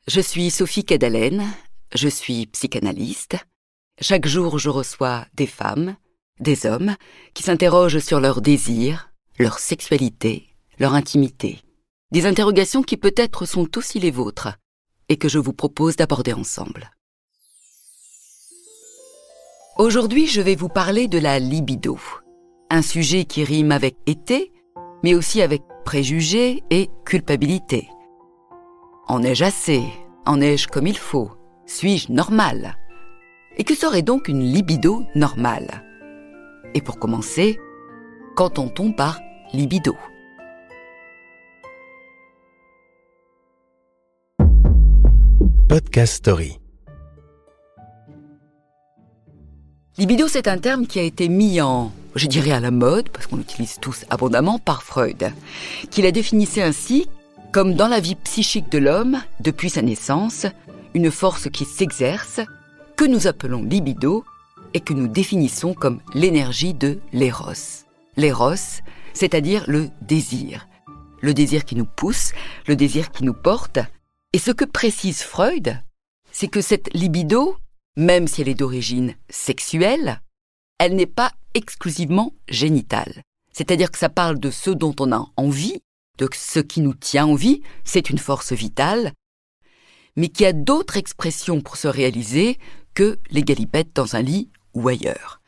Je suis Sophie Cadalen, je suis psychanalyste. Chaque jour, je reçois des femmes, des hommes, qui s'interrogent sur leurs désirs, leur sexualité, leur intimité. Des interrogations qui peut-être sont aussi les vôtres et que je vous propose d'aborder ensemble. Aujourd'hui, je vais vous parler de la libido, un sujet qui rime avec été, mais aussi avec préjugés et culpabilité. En ai-je assez? En ai-je comme il faut? Suis-je normal? Et que serait donc une libido normale? Et pour commencer, qu'entend-on par libido? Podcast Story. Libido, c'est un terme qui a été mis je dirais à la mode, parce qu'on l'utilise tous abondamment, par Freud, qui la définissait ainsi comme dans la vie psychique de l'homme, depuis sa naissance, une force qui s'exerce, que nous appelons libido, et que nous définissons comme l'énergie de l'éros. L'éros, c'est-à-dire le désir qui nous pousse, le désir qui nous porte. Et ce que précise Freud, c'est que cette libido, même si elle est d'origine sexuelle, elle n'est pas exclusivement génitale. C'est-à-dire que ça parle de ce dont on a envie, de ce qui nous tient en vie, c'est une force vitale, mais qui a d'autres expressions pour se réaliser que les galipettes dans un lit ou ailleurs.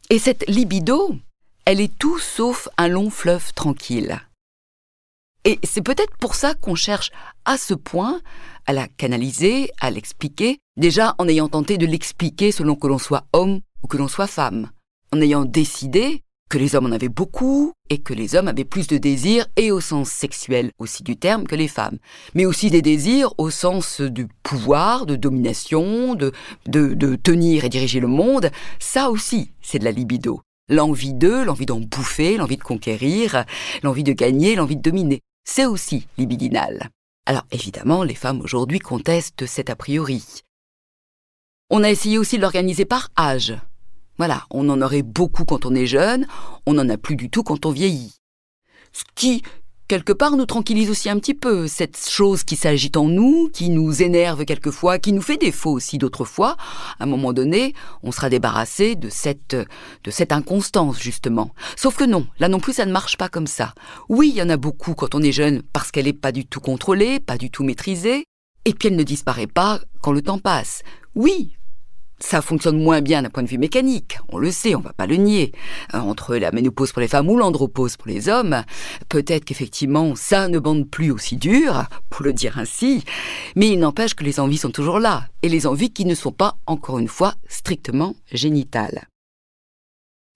Et cette libido, elle est tout sauf un long fleuve tranquille. Et c'est peut-être pour ça qu'on cherche à ce point à la canaliser, à l'expliquer, déjà en ayant tenté de l'expliquer selon que l'on soit homme ou que l'on soit femme, en ayant décidé que les hommes en avaient beaucoup et que les hommes avaient plus de désirs, et au sens sexuel aussi du terme, que les femmes. Mais aussi des désirs au sens du pouvoir, de domination, de tenir et diriger le monde. Ça aussi, c'est de la libido. L'envie d'eux, l'envie d'en bouffer, l'envie de conquérir, l'envie de gagner, l'envie de dominer. C'est aussi libidinal. Alors évidemment, les femmes aujourd'hui contestent cet a priori. On a essayé aussi de l'organiser par âge. Voilà, on en aurait beaucoup quand on est jeune, on n'en a plus du tout quand on vieillit. Ce qui, quelque part, nous tranquillise aussi un petit peu, cette chose qui s'agite en nous, qui nous énerve quelquefois, qui nous fait défaut aussi d'autres fois. À un moment donné, on sera débarrassé de cette inconstance, justement. Sauf que non, là non plus, ça ne marche pas comme ça. Oui, il y en a beaucoup quand on est jeune, parce qu'elle n'est pas du tout contrôlée, pas du tout maîtrisée, et puis elle ne disparaît pas quand le temps passe. Oui, ça fonctionne moins bien d'un point de vue mécanique, on le sait, on va pas le nier. Entre la ménopause pour les femmes ou l'andropause pour les hommes, peut-être qu'effectivement ça ne bande plus aussi dur, pour le dire ainsi, mais il n'empêche que les envies sont toujours là, et les envies qui ne sont pas, encore une fois, strictement génitales.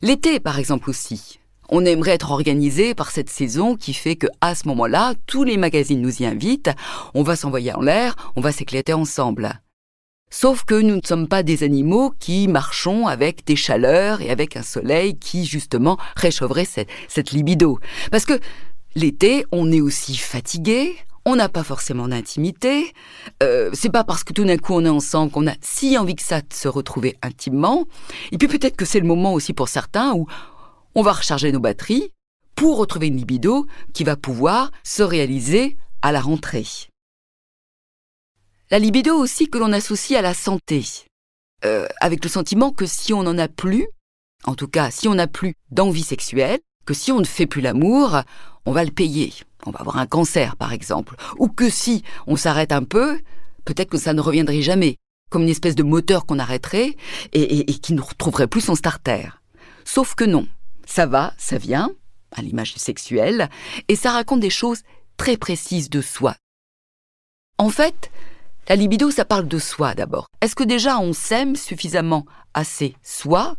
L'été, par exemple aussi. On aimerait être organisé par cette saison qui fait qu'à ce moment-là, tous les magazines nous y invitent, on va s'envoyer en l'air, on va s'éclater ensemble. Sauf que nous ne sommes pas des animaux qui marchons avec des chaleurs et avec un soleil qui, justement, réchaufferait cette libido. Parce que l'été, on est aussi fatigué, on n'a pas forcément d'intimité, c'est pas parce que tout d'un coup on est ensemble qu'on a si envie que ça de se retrouver intimement. Et puis peut-être que c'est le moment aussi pour certains où on va recharger nos batteries pour retrouver une libido qui va pouvoir se réaliser à la rentrée. La libido aussi que l'on associe à la santé, avec le sentiment que si on n'en a plus, en tout cas si on n'a plus d'envie sexuelle, que si on ne fait plus l'amour, on va le payer. On va avoir un cancer par exemple. Ou que si on s'arrête un peu, peut-être que ça ne reviendrait jamais, comme une espèce de moteur qu'on arrêterait et qui ne retrouverait plus son starter. Sauf que non, ça va, ça vient, à l'image du sexuel, et ça raconte des choses très précises de soi. En fait, la libido, ça parle de soi d'abord. Est-ce que déjà on s'aime suffisamment assez soi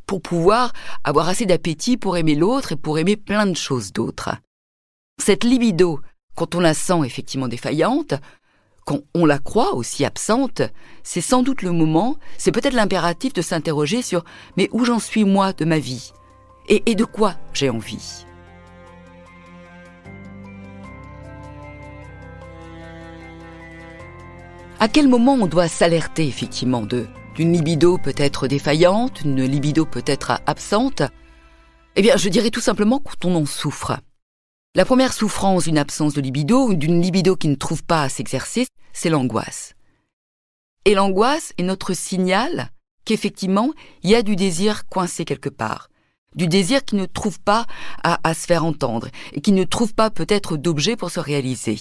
pour pouvoir avoir assez d'appétit pour aimer l'autre et pour aimer plein de choses d'autres? Cette libido, quand on la sent effectivement défaillante, quand on la croit aussi absente, c'est sans doute le moment, c'est peut-être l'impératif de s'interroger sur « mais où j'en suis moi de ma vie ? Et de quoi j'ai envie ?» À quel moment on doit s'alerter effectivement d'une libido peut-être défaillante, d'une libido peut-être absente? Eh bien, je dirais tout simplement quand on en souffre. La première souffrance d'une absence de libido ou d'une libido qui ne trouve pas à s'exercer, c'est l'angoisse. Et l'angoisse est notre signal qu'effectivement, il y a du désir coincé quelque part. Du désir qui ne trouve pas à se faire entendre et qui ne trouve pas peut-être d'objet pour se réaliser.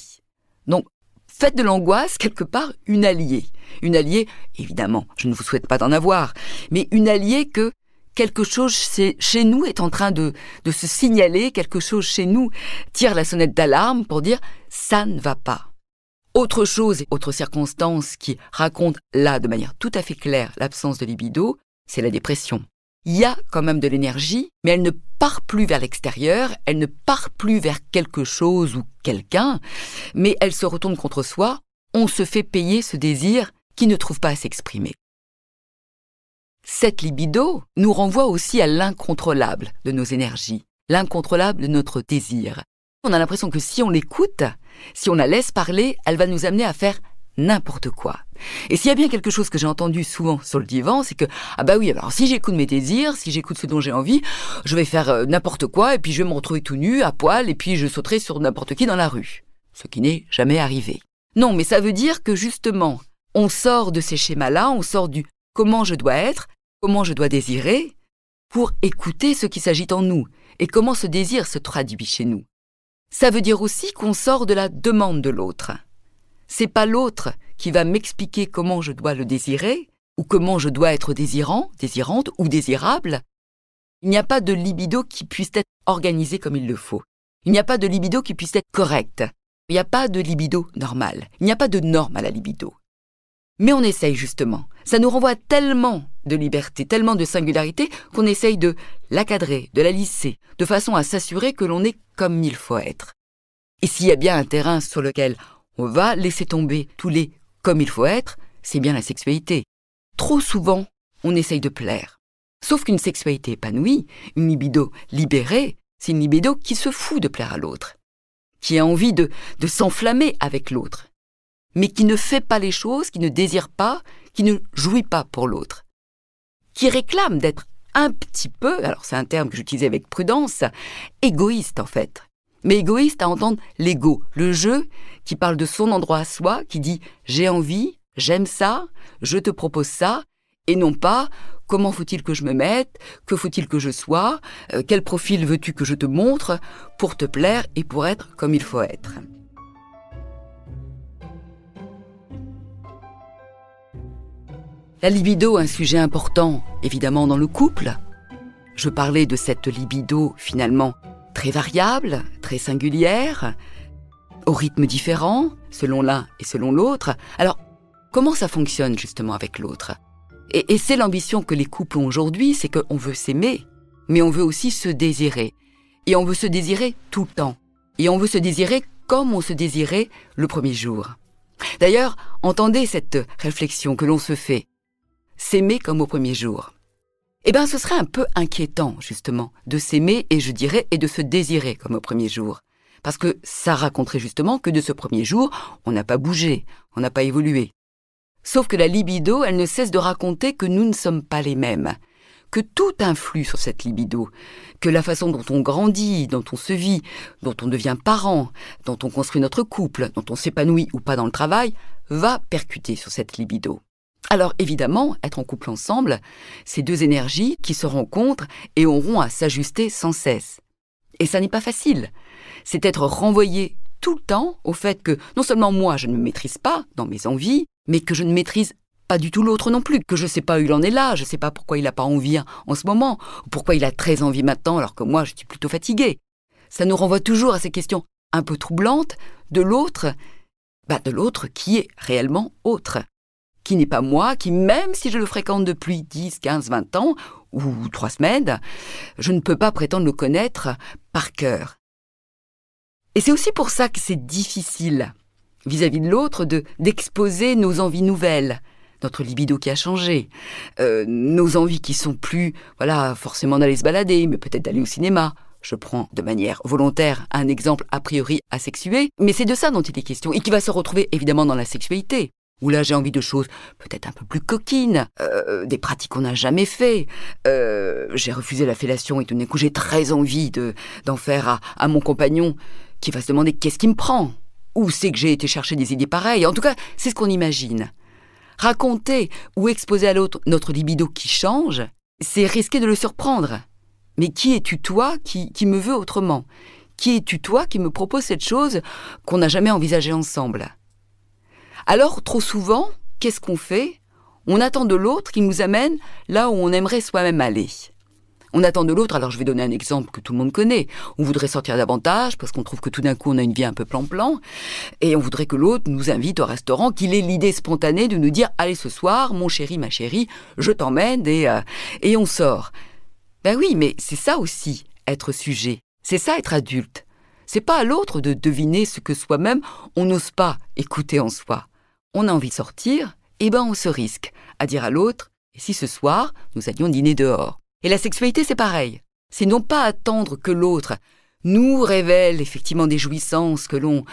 Donc, faites de l'angoisse, quelque part, une alliée. Une alliée, évidemment, je ne vous souhaite pas d'en avoir, mais une alliée que quelque chose chez nous est en train de se signaler, quelque chose chez nous tire la sonnette d'alarme pour dire « ça ne va pas ». Autre chose, autre circonstance qui raconte là de manière tout à fait claire l'absence de libido, c'est la dépression. Il y a quand même de l'énergie, mais elle ne part plus vers l'extérieur, elle ne part plus vers quelque chose ou quelqu'un, mais elle se retourne contre soi, on se fait payer ce désir qui ne trouve pas à s'exprimer. Cette libido nous renvoie aussi à l'incontrôlable de nos énergies, l'incontrôlable de notre désir. On a l'impression que si on l'écoute, si on la laisse parler, elle va nous amener à faire n'importe quoi. Et s'il y a bien quelque chose que j'ai entendu souvent sur le divan, c'est que, ah bah oui, alors si j'écoute mes désirs, si j'écoute ce dont j'ai envie, je vais faire n'importe quoi, et puis je vais me retrouver tout nu, à poil, et puis je sauterai sur n'importe qui dans la rue. Ce qui n'est jamais arrivé. Non, mais ça veut dire que justement, on sort de ces schémas-là, on sort du comment je dois être, comment je dois désirer, pour écouter ce qui s'agite en nous, et comment ce désir se traduit chez nous. Ça veut dire aussi qu'on sort de la demande de l'autre. C'est pas l'autre qui va m'expliquer comment je dois le désirer, ou comment je dois être désirant, désirante ou désirable. Il n'y a pas de libido qui puisse être organisé comme il le faut. Il n'y a pas de libido qui puisse être correct. Il n'y a pas de libido normal. Il n'y a pas de norme à la libido. Mais on essaye justement. Ça nous renvoie tellement de liberté, tellement de singularité, qu'on essaye de la cadrer, de la lisser, de façon à s'assurer que l'on est comme il faut être. Et s'il y a bien un terrain sur lequel on va laisser tomber tous les « comme il faut être », c'est bien la sexualité. Trop souvent, on essaye de plaire. Sauf qu'une sexualité épanouie, une libido libérée, c'est une libido qui se fout de plaire à l'autre, qui a envie de s'enflammer avec l'autre, mais qui ne fait pas les choses, qui ne désire pas, qui ne jouit pas pour l'autre, qui réclame d'être un petit peu, alors c'est un terme que j'utilisais avec prudence, égoïste en fait. Mais égoïste à entendre l'ego, le jeu qui parle de son endroit à soi, qui dit « j'ai envie, j'aime ça, je te propose ça », et non pas « comment faut-il que je me mette, que faut-il que je sois, quel profil veux-tu que je te montre pour te plaire et pour être comme il faut être ». La libido est un sujet important, évidemment, dans le couple. Je parlais de cette libido, finalement, très variable, très singulière, au rythme différent, selon l'un et selon l'autre. Alors, comment ça fonctionne justement avec l'autre ? Et c'est l'ambition que les couples ont aujourd'hui, c'est qu'on veut s'aimer, mais on veut aussi se désirer. Et on veut se désirer tout le temps. Et on veut se désirer comme on se désirait le premier jour. D'ailleurs, entendez cette réflexion que l'on se fait. S'aimer comme au premier jour. Eh bien, ce serait un peu inquiétant, justement, de s'aimer et je dirais, et de se désirer comme au premier jour. Parce que ça raconterait justement que de ce premier jour, on n'a pas bougé, on n'a pas évolué. Sauf que la libido, elle ne cesse de raconter que nous ne sommes pas les mêmes, que tout influe sur cette libido, que la façon dont on grandit, dont on se vit, dont on devient parent, dont on construit notre couple, dont on s'épanouit ou pas dans le travail, va percuter sur cette libido. Alors évidemment, être en couple ensemble, c'est deux énergies qui se rencontrent et auront à s'ajuster sans cesse. Et ça n'est pas facile. C'est être renvoyé tout le temps au fait que non seulement moi je ne me maîtrise pas dans mes envies, mais que je ne maîtrise pas du tout l'autre non plus, que je ne sais pas où il en est là, je ne sais pas pourquoi il n'a pas envie en ce moment, ou pourquoi il a très envie maintenant alors que moi je suis plutôt fatiguée. Ça nous renvoie toujours à ces questions un peu troublantes de l'autre qui est réellement autre. Qui n'est pas moi, qui même si je le fréquente depuis 10, 15, 20 ans, ou 3 semaines, je ne peux pas prétendre le connaître par cœur. Et c'est aussi pour ça que c'est difficile, vis-à-vis de l'autre, d'exposer nos envies nouvelles, notre libido qui a changé, nos envies qui sont plus, forcément d'aller se balader, mais peut-être d'aller au cinéma. Je prends de manière volontaire un exemple a priori asexué, mais c'est de ça dont il est question, et qui va se retrouver évidemment dans la sexualité. où là j'ai envie de choses peut-être un peu plus coquines, des pratiques qu'on n'a jamais fait. J'ai refusé la fellation et tout d'un coup j'ai très envie d'en faire à mon compagnon qui va se demander qu'est-ce qui me prend. Où c'est que j'ai été chercher des idées pareilles? En tout cas, c'est ce qu'on imagine. Raconter ou exposer à l'autre notre libido qui change, c'est risquer de le surprendre. Mais qui es-tu toi qui me veux autrement? Qui es-tu toi qui me propose cette chose qu'on n'a jamais envisagée ensemble? Alors, trop souvent, qu'est-ce qu'on fait? On attend de l'autre qu'il nous amène là où on aimerait soi-même aller. On attend de l'autre, alors je vais donner un exemple que tout le monde connaît. On voudrait sortir davantage parce qu'on trouve que tout d'un coup on a une vie un peu plan-plan et on voudrait que l'autre nous invite au restaurant, qu'il ait l'idée spontanée de nous dire « Allez ce soir, mon chéri, ma chérie, je t'emmène et on sort ». Ben oui, mais c'est ça aussi, être sujet. C'est ça, être adulte. C'est pas à l'autre de deviner ce que soi-même, on n'ose pas écouter en soi. On a envie de sortir, et ben on se risque à dire à l'autre « Et si ce soir, nous allions dîner dehors ?» Et la sexualité, c'est pareil. C'est non pas attendre que l'autre nous révèle effectivement des jouissances que l'on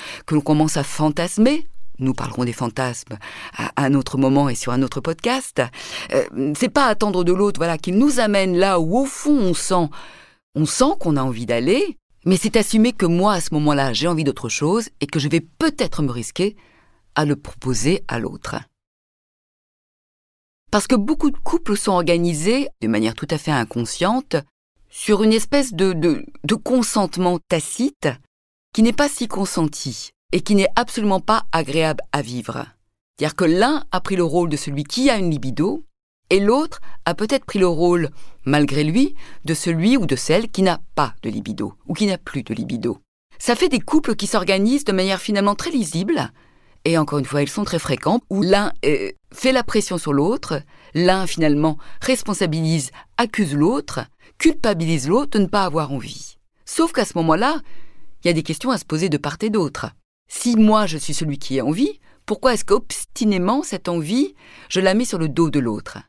commence à fantasmer. Nous parlerons des fantasmes à un autre moment et sur un autre podcast. C'est pas attendre de l'autre, voilà, qu'il nous amène là où au fond on sent qu'on a envie d'aller, mais c'est assumer que moi à ce moment-là j'ai envie d'autre chose et que je vais peut-être me risquer à le proposer à l'autre. Parce que beaucoup de couples sont organisés de manière tout à fait inconsciente sur une espèce de consentement tacite qui n'est pas si consenti et qui n'est absolument pas agréable à vivre. C'est-à-dire que l'un a pris le rôle de celui qui a une libido et l'autre a peut-être pris le rôle, malgré lui, de celui ou de celle qui n'a pas de libido ou qui n'a plus de libido. Ça fait des couples qui s'organisent de manière finalement très lisible. Et encore une fois, ils sont très fréquents, où l'un fait la pression sur l'autre, l'un finalement responsabilise, accuse l'autre, culpabilise l'autre de ne pas avoir envie. Sauf qu'à ce moment-là, il y a des questions à se poser de part et d'autre. Si moi je suis celui qui a envie, pourquoi est-ce qu'obstinément cette envie, je la mets sur le dos de l'autre ?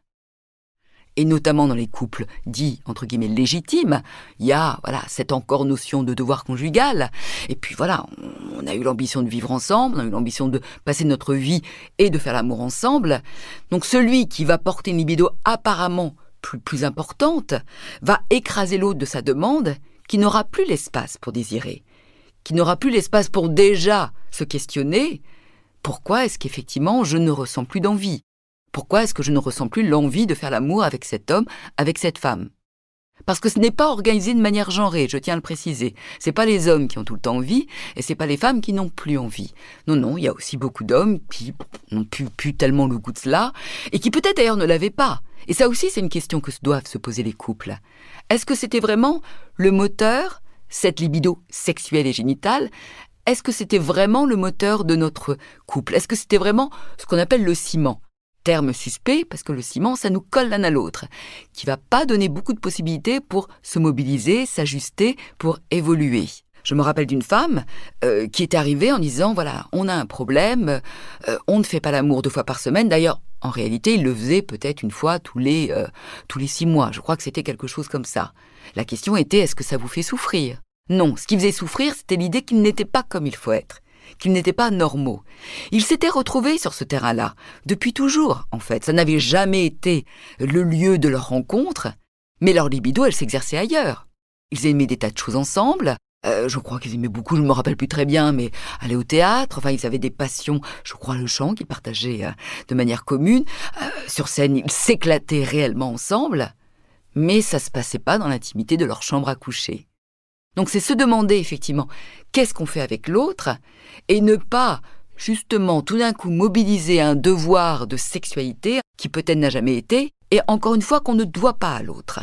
Et notamment dans les couples dits, entre guillemets, légitimes, il y a cette encore notion de devoir conjugal. Et puis voilà, on a eu l'ambition de vivre ensemble, on a eu l'ambition de passer notre vie et de faire l'amour ensemble. Donc celui qui va porter une libido apparemment plus importante va écraser l'autre de sa demande, qui n'aura plus l'espace pour désirer, qui n'aura plus l'espace pour déjà se questionner. Pourquoi est-ce qu'effectivement je ne ressens plus d'envie ? Pourquoi est-ce que je ne ressens plus l'envie de faire l'amour avec cet homme, avec cette femme? Parce que ce n'est pas organisé de manière genrée, je tiens à le préciser. C'est pas les hommes qui ont tout le temps envie, et c'est pas les femmes qui n'ont plus envie. Non, il y a aussi beaucoup d'hommes qui n'ont plus tellement le goût de cela, et qui peut-être d'ailleurs ne l'avaient pas. Et ça aussi, c'est une question que doivent se poser les couples. Est-ce que c'était vraiment le moteur, cette libido sexuelle et génitale? Est-ce que c'était vraiment le moteur de notre couple? Est-ce que c'était vraiment ce qu'on appelle le ciment? Terme suspect, parce que le ciment, ça nous colle l'un à l'autre, qui va pas donner beaucoup de possibilités pour se mobiliser, s'ajuster, pour évoluer. Je me rappelle d'une femme qui est arrivée en disant, voilà, on a un problème, on ne fait pas l'amour 2 fois par semaine. D'ailleurs, en réalité, il le faisait peut-être une fois tous les 6 mois. Je crois que c'était quelque chose comme ça. La question était, est-ce que ça vous fait souffrir? Non, ce qui faisait souffrir, c'était l'idée qu'ils n'étaient pas comme il faut être, qu'ils n'étaient pas normaux. Ils s'étaient retrouvés sur ce terrain-là, depuis toujours, en fait. Ça n'avait jamais été le lieu de leur rencontre, mais leur libido, elle s'exerçait ailleurs. Ils aimaient des tas de choses ensemble. Je crois qu'ils aimaient beaucoup, je ne me rappelle plus très bien, mais aller au théâtre. Enfin, ils avaient des passions, je crois, le chant, qu'ils partageaient de manière commune. Sur scène, ils s'éclataient réellement ensemble, mais ça ne se passait pas dans l'intimité de leur chambre à coucher. Donc c'est se demander effectivement qu'est-ce qu'on fait avec l'autre et ne pas justement tout d'un coup mobiliser un devoir de sexualité qui peut-être n'a jamais été et encore une fois qu'on ne doit pas à l'autre.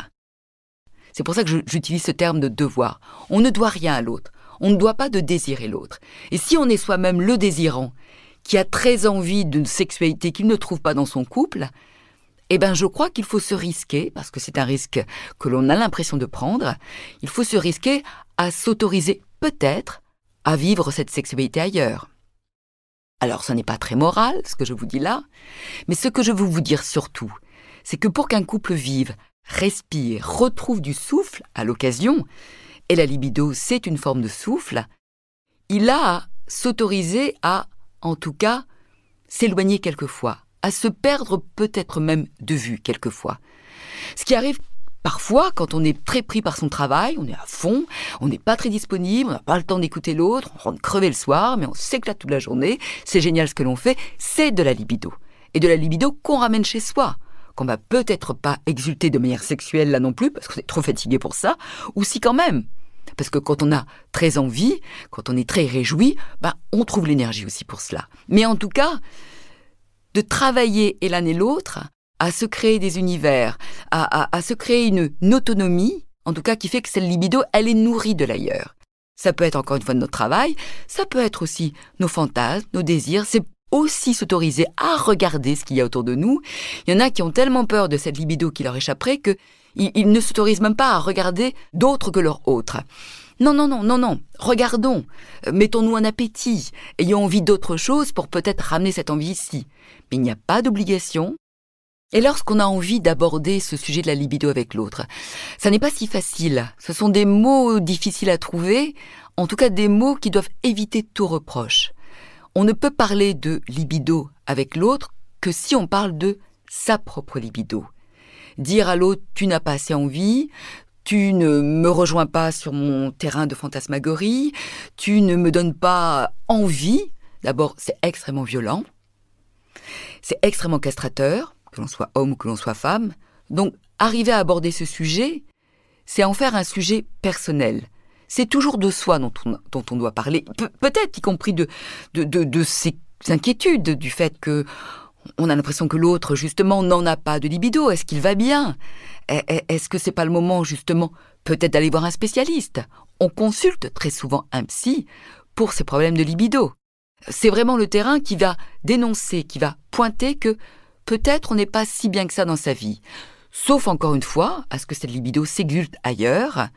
C'est pour ça que j'utilise ce terme de devoir. On ne doit rien à l'autre. On ne doit pas de désirer l'autre. Et si on est soi-même le désirant qui a très envie d'une sexualité qu'il ne trouve pas dans son couple, eh bien, je crois qu'il faut se risquer, parce que c'est un risque que l'on a l'impression de prendre, il faut se risquer à s'autoriser peut-être à vivre cette sexualité ailleurs. Alors, ce n'est pas très moral, ce que je vous dis là, mais ce que je veux vous dire surtout, c'est que pour qu'un couple vive, respire, retrouve du souffle à l'occasion, et la libido, c'est une forme de souffle, il a à s'autoriser à, en tout cas, s'éloigner quelquefois, à se perdre peut-être même de vue quelquefois. Ce qui arrive parfois quand on est très pris par son travail, on est à fond, on n'est pas très disponible, on n'a pas le temps d'écouter l'autre, on rentre crevé le soir, mais on s'éclate toute la journée, c'est génial ce que l'on fait, c'est de la libido. Et de la libido qu'on ramène chez soi, qu'on va peut-être pas exulter de manière sexuelle là non plus, parce qu'on est trop fatigué pour ça, ou si quand même. Parce que quand on a très envie, quand on est très réjoui, on trouve l'énergie aussi pour cela. Mais en tout cas, de travailler et l'un et l'autre, à se créer des univers, à se créer une autonomie, en tout cas qui fait que cette libido, elle est nourrie de l'ailleurs. Ça peut être encore une fois de notre travail, ça peut être aussi nos fantasmes, nos désirs, c'est aussi s'autoriser à regarder ce qu'il y a autour de nous. Il y en a qui ont tellement peur de cette libido qui leur échapperait qu'ils ne s'autorisent même pas à regarder d'autres que leurs autres. Non, regardons, mettons-nous un appétit, ayons envie d'autre chose pour peut-être ramener cette envie ici. Mais il n'y a pas d'obligation. Et lorsqu'on a envie d'aborder ce sujet de la libido avec l'autre, ça n'est pas si facile. Ce sont des mots difficiles à trouver, en tout cas des mots qui doivent éviter tout reproche. On ne peut parler de libido avec l'autre que si on parle de sa propre libido. Dire à l'autre « tu n'as pas assez envie », tu ne me rejoins pas sur mon terrain de fantasmagorie, tu ne me donnes pas envie. D'abord, c'est extrêmement violent, c'est extrêmement castrateur, que l'on soit homme ou que l'on soit femme. Donc, arriver à aborder ce sujet, c'est en faire un sujet personnel. C'est toujours de soi dont on doit parler, peut-être y compris de ses inquiétudes, du fait que on a l'impression que l'autre, justement, n'en a pas de libido. Est-ce qu'il va bien ? Est-ce que c'est pas le moment, justement, peut-être d'aller voir un spécialiste ? On consulte très souvent un psy pour ces problèmes de libido. C'est vraiment le terrain qui va dénoncer, qui va pointer que peut-être on n'est pas si bien que ça dans sa vie. Sauf, encore une fois, à ce que cette libido s'exulte ailleurs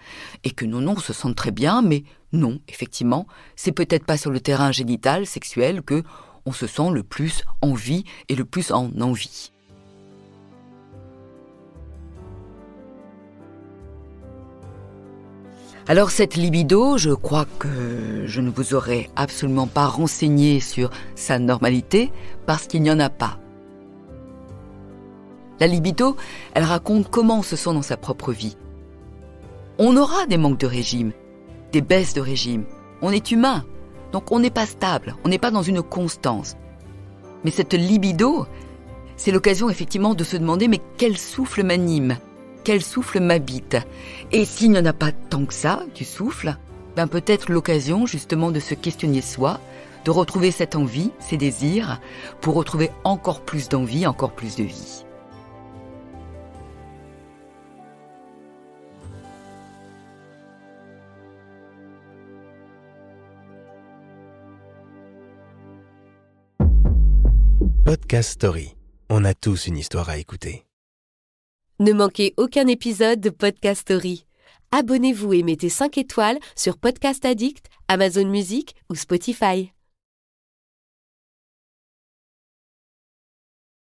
et que non, on se sente très bien, mais non, effectivement, c'est peut-être pas sur le terrain génital, sexuel, que on se sent le plus en vie et le plus en envie. Alors cette libido, je crois que je ne vous aurais absolument pas renseigné sur sa normalité parce qu'il n'y en a pas. La libido, elle raconte comment on se sent dans sa propre vie. On aura des manques de régime, des baisses de régime. On est humain. Donc on n'est pas stable, on n'est pas dans une constance. Mais cette libido, c'est l'occasion effectivement de se demander mais quel souffle m'anime ? Quel souffle m'habite ? Et s'il n'y en a pas tant que ça, du souffle, peut-être l'occasion justement de se questionner soi, de retrouver cette envie, ces désirs, pour retrouver encore plus d'envie, encore plus de vie. Podcast Story. On a tous une histoire à écouter. Ne manquez aucun épisode de Podcast Story. Abonnez-vous et mettez 5 étoiles sur Podcast Addict, Amazon Music ou Spotify.